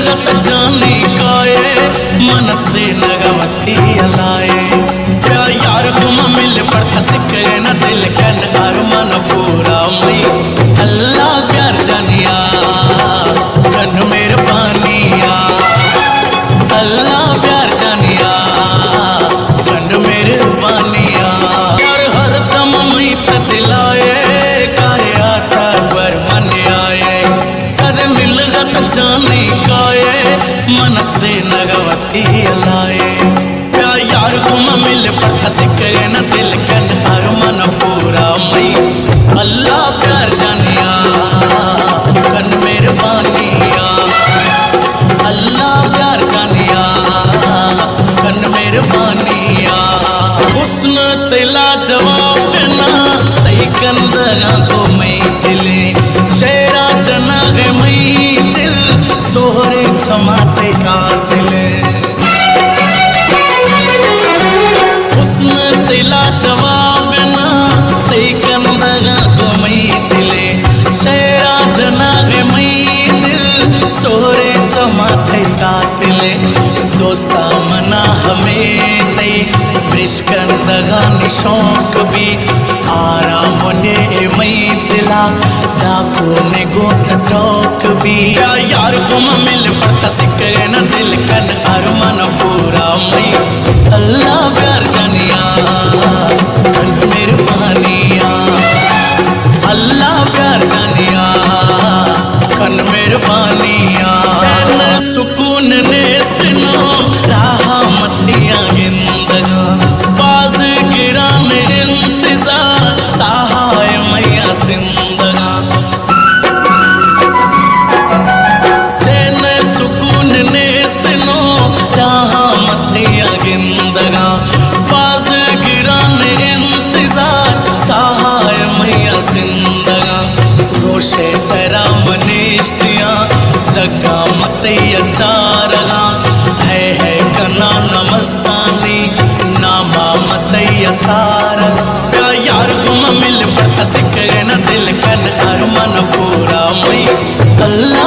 मिलगत जानी काए मन से नगवती अलाए प्यार यार गुम मिल पड़ता सिक्के न दिल कन हर मन पूरा मई अल्लाह प्यार जानिया कन मेहरबानिया अल्लाह प्यार जानिया कन मेहरबानिया और हर दम मीत दिलाए काए आता बर मन आए कद मिलगत जानी काए मन से नगवती अलाए प्यार यार गुम मिल पड़ता सिक्के न दिल कन हर मन पूरा मई अल्लाह प्यार जानिया कन मेहरबानिया अल्लाह प्यार जानिया कन मेहरबानिया हुस्न तेला जवाब ना तई कंदगा को मैं दिले शेरा जना है मैं दिल सोहरे समाते का दिले हुस्न तेला जवाब ना तई कंदगा को मैं दिले शेरा जना है मैं दिल सोहरे समाते का दिले दोस्ता मना हमें तई ब्रिश्कन दगा निशौक भी आराम ने मई दिला डाको ने गोत टोक भी यार गुम मिल पड़ता सिक्के न दिल कन अरमान पूरा मई अल्लाह प्यार जानिया कन मेहरबानिया अल्लाह प्यार जानिया कन मेहरबानिया सुकून नेस्त नो राहा मतिया गिंदगा बाज गिरान इंतजार सहाय मैया जिंदगा चैन सुकून नेस्त नो राहा मतिया गिंदगा बाज गिरान इंतजार सहाय मैया जिंदगा रोशे सरा मनीश्तियाँ दगा मतैया चारगा है कना नमस्तानी नामा मतैया सारगा यार गुम मिल पड़ता सिक्के न दिल कन अरमान पूरा मई अल्लाह